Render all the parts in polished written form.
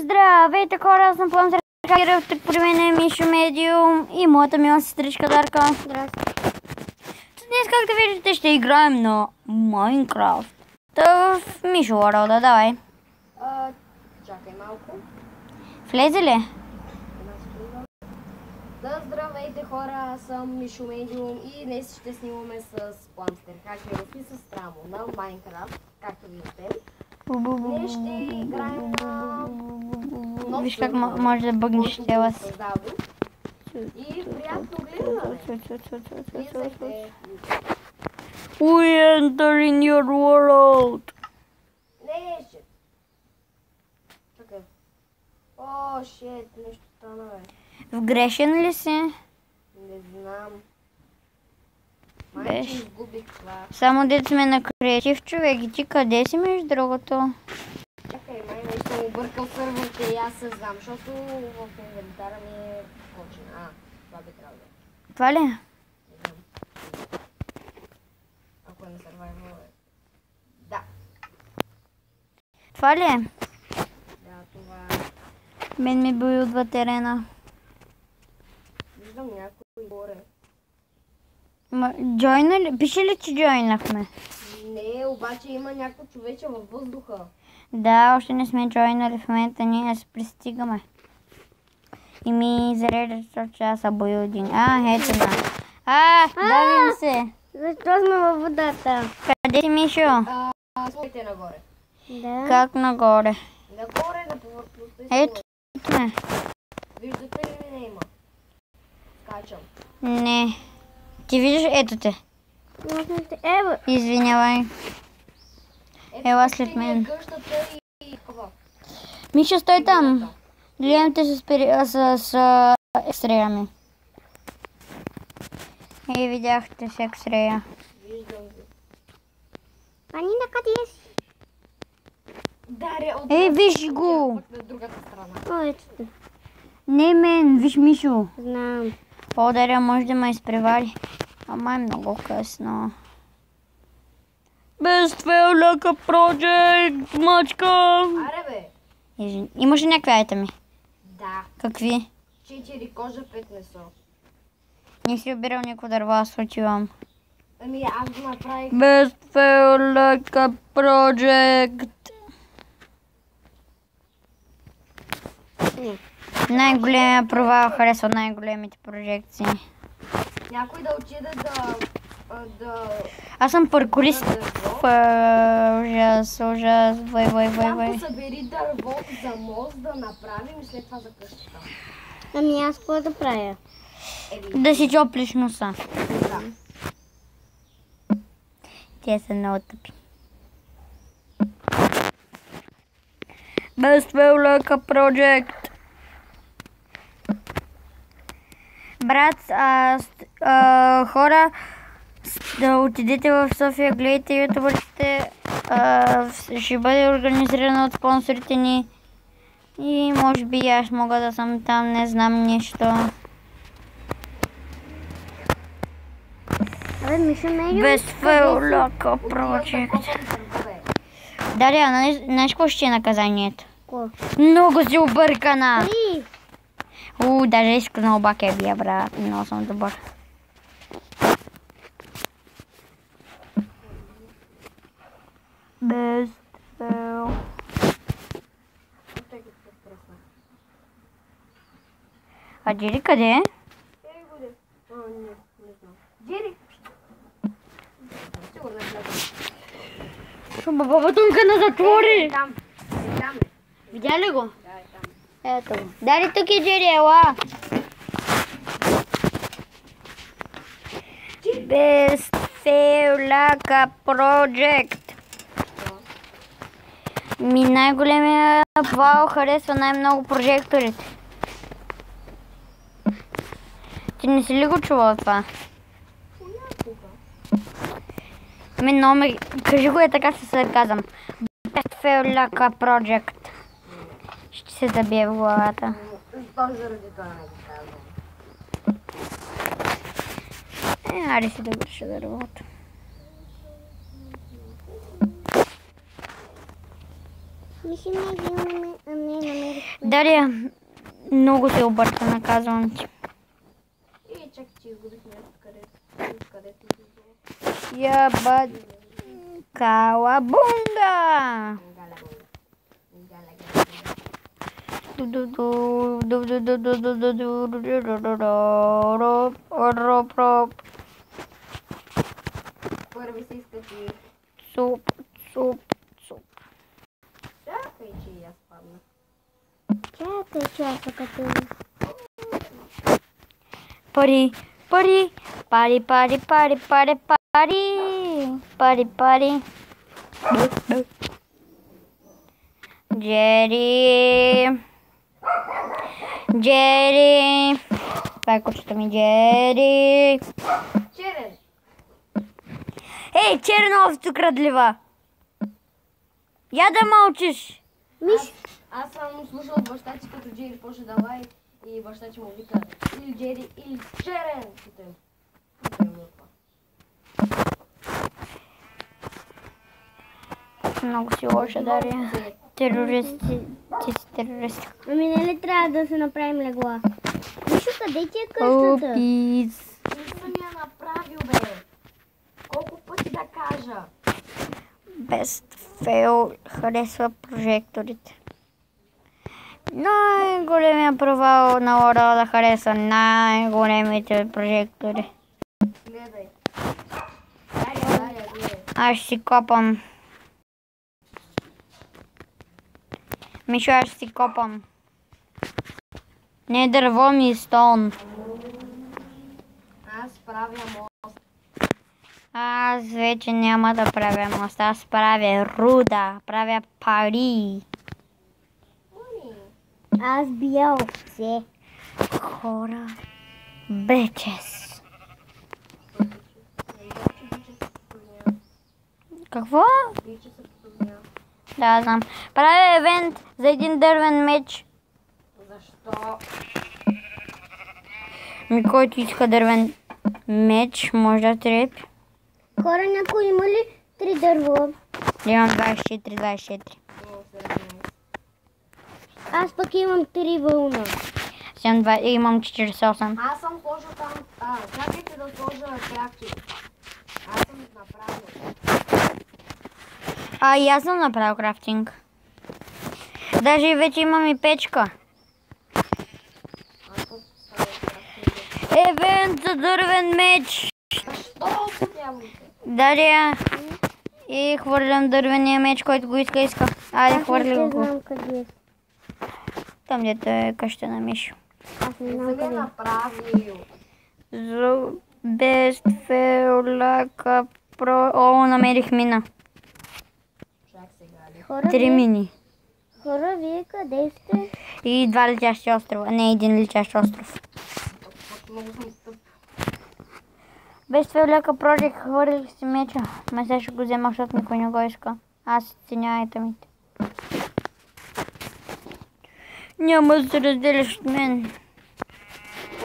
Здравейте хора, аз съм Пламен Сръкагеров, тук при мен е Мишо Медиум и моята мила сестричка Дарка. Здрасти. Днес, както виждате, ще играем на Майнкрафт. Та в Мишо World, давай. Чакай малко. Влезе ли? Да, здравейте хора, аз съм Мишо Медиум и днес ще снимаме с Пламен Сръкагеров и с Трамо на Майнкрафт, както виждате. Днес ще играем на... Виж как може да бъгнеш цяла си. И приятно гледане. Влизайте. We enter in your world. Не, ще. Чакай. О, шет, нещо стана, бе. Вгрешен ли си? Не знам. Беше. Майче изгубих това. Само дет сме на креатив, човек. И ти къде си между другото? Чакай, май нещо съм объркал сървърите и аз се знам, защото в инвентара ми е почина. Това би трябвало да е. Това ли? Не знам. Ако е на survival е. Да. Това ли е? Да, това е. Мен ми билдва терена. Виждам някой горе. Джойна ли? Пише ли, че джойнахме? Не, обаче има някой човече във въздуха. Да, още не сме джойнали в момента, ние се пристигаме. И ми зарежда часа билдинг. Ето на. Давим се. Защо сме във водата? Къде си, Мишо? Слойте нагоре. Да. Как нагоре? Нагоре на повърхността. Ето сме. Виждате ли не има? Скачам. Не. Ти виждаш? Ето те. Ева. Извинявай. Ела след мен. Къщата и това. Мишо, стой там. Гледам те с екстреями. Видяхте с екстрея. Виждам го. Нина, къде си? Даря от... Виж го! На другата страна. Ето. Не мен, виж Мишо. Знам. Даря, може да ме изпревари. Ама е много късно. Best fail like a project, мачка! Аре бе! Имаш ли някакви айтеми? Да. Какви? 4 кожа, 5 месо. Не си обирал никакво дърва, аз отивам. Ами аз го направих. Best fail like a project. Най-големия провал, харесва най-големите прожекции. Някой да отиде да... Аз съм паркурист. Ужас. Само събери дърво за мост да направим и след това за къщата. Ами аз какво да правя? Да си чоплиш носа. Да. Те са много тъпи. Best fail like a project. Брат, хора, да отидете в София, гледайте ютубърите, ще бъде организирано от спонсорите ни и може би аз мога да съм там, не знам нищо. Абе, Мишо Медиум. Best fail like a project. Даря, знаеш какво ще е наказанието? Какво? Много си объркана! Ей! Даже иска на обаке бия, брат. Много съм добър. Best fail. А Джери къде е? Джери! Сигурно е влязъл. Бабатунка на затвори! Там. Там е. Видя ли го? Да, е там. Ето го. Дали тук е Джери, ела! Best fail like a project. Най-големия вал харесва най-много прожекторите. Ти не си ли го чувал това? Кажи го така със сарказъм. Best fail like a project. Ще се забие в главата. Заради това не го казвам. Аре си да върша дървото. Мишо Медио не намерих. Дария, много се объркана, казвам ти. И чакай, че изгубихме където Яба... Калабунга! Първи се изкачи. Суп. Чакай, че и аз падна. Чакай, като... Пари. Джери. Това е кучето ми, Джери. Черен! Ей, черновото крадлива! Я да мълчиш! Аз съм слушал баща си, като Джери почне да лай и баща ти му вика или Джери, или Черен! Много си лоша, Дария. Терористи. Ти си терорист. Ами нали трябва да се направим легла? Мишо, къде ти е къщата? Опис. Не съм я направил, бе! Колко пъти да кажа? Best fail харесва прожекторите. Най-големия провал на Лора да хареса най-големите прожектори. Гледай. Дария, гледай. Аз ще си копам. Мишо, аз ще си копам. Не дърво ми, стон. Аз правя мост. Аз вече няма да правя мост. Аз правя руда. Правя пари. Аз бия овце. Хора. Бечес. Какво? Да, знам. Правя евент за един дървен меч. Защо? Който иска дървен меч, може да трепи. Хора, някой има ли 3 дърво? Имам 24. Аз пък имам 3 вълна. Имам 48. Аз съм сложил там. Чакайте да сложа крафтинг. Аз съм направил. И аз съм направил крафтинг. Даже вече имам и печка. Аз съм поставил крафтинг. Евент за дървен меч. Защо отявайте? Дария. И хвърлям дървения меч, който го иска. Айде, хвърли Аз не го. знам къде е. Там дето е къща на Мишо. Аз не Не знам съм я къде е. направил. За best fail like pro... О, намерих мина. Чак сега ли? Хора, 3 мини. Хора, вие къде сте? И 2 летящи острова. Не, един летящ остров. Много съм тъп. Без това ляка прожик, хвърлих си меча. Ме сега ще го взема, защото никой не го иска. Аз ценя айтемите. Няма да се разделиш от мен.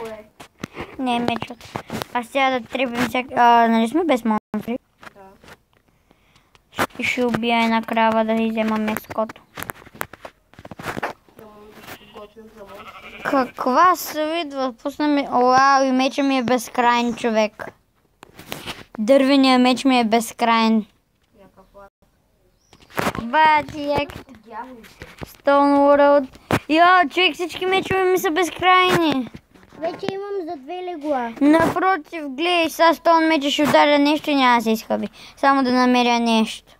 Кое? Не, мечът. Аз сега да трепим всяка... нали сме без монстри? Да. И ще убия една крава да иззема меското. Готвим за монстри. Каква свидва? Пусна ми... Уау, и меча ми е безкрайен, човек. Дървения меч ми е безкрайен. Някакъв лак. Бати, як Дяволите. Stone World. Йо, човек, всички мечове ми са безкрайни. Вече имам за 2 легла. Напротив, гледай, сега с този меч ще ударя нещо и няма да се изхъби. Само да намеря нещо,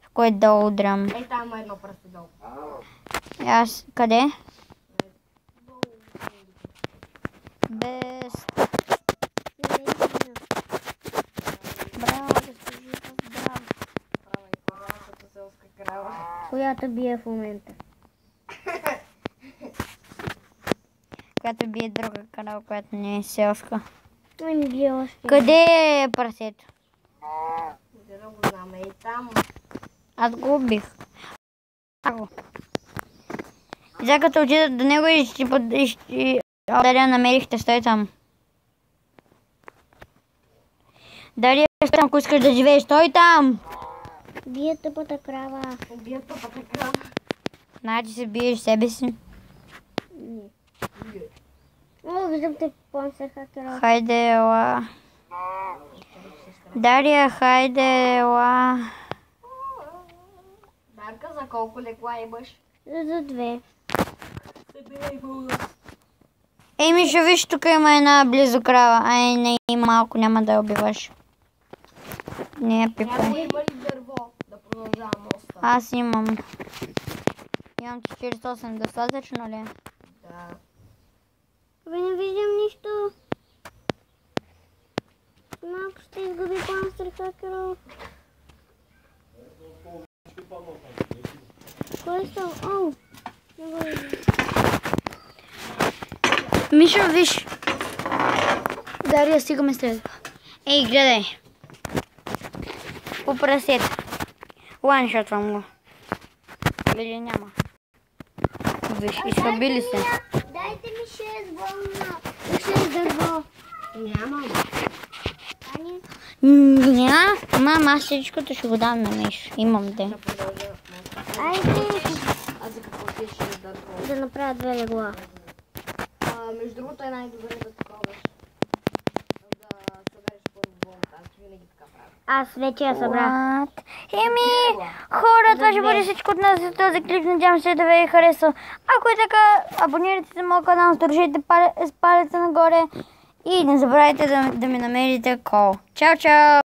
в което да удрям. Ей, там има едно пръсте долу. Аз, къде? Без... Браво, да се жива, браво. Права и хора, като селска крава. Която бие в момента. Която бие друга крава, която не е селска. Ами бие още. Къде е прасето? Не да го знам. Ей, там. Аз го убих. Аго. И сега като отида до него и ще... Дария, намерихте, стой там. Дария, стой там, ако искаш да живееш, стой там! Бие тъпата крава. Убия тъпата крава. Значи се биеш себе си. Не. О, виждам те Monster Hacker. Хайде, ела. Дария, хайде, ела. Дарка, за колко легла имаш? За 2. Събирай българ. Мишо, виж, тук има една близо крава. Ай, не, има малко, няма да я убиваш. Не я пипай. Някой има ли дърво да продължавам моста? Аз имам. Имам 48, достатъчно ли? Да. Абе, не виждам нищо. Малко ще изгуби Monster Hacker. Кой е стал? О! Не го виждам. Мишо, виж. Дария, стигаме след. Ей, гледай. По прасета. Ланшотвам го. Или няма? Виж, изхабили се. Дайте ми 6 вълна. 6 дърво. Нямам. Ани? Мама, аз всичкото ще го дам на Мишо. Имам де. Да продължа моста. Айде А за какво ти ще дърво? да направя 2 легла. Между другото е най-добре да таковаш. Да събереш първо вълната. Аз винаги така правя. Аз вече я събрах. Хора, това ще бъде всичко от нас за този клип. Надявам се да ви е харесал. Ако е така, абонирайте се на моят канал, сдържите с палеца нагоре и не забравяйте да ми намерите кол. Чао, чао!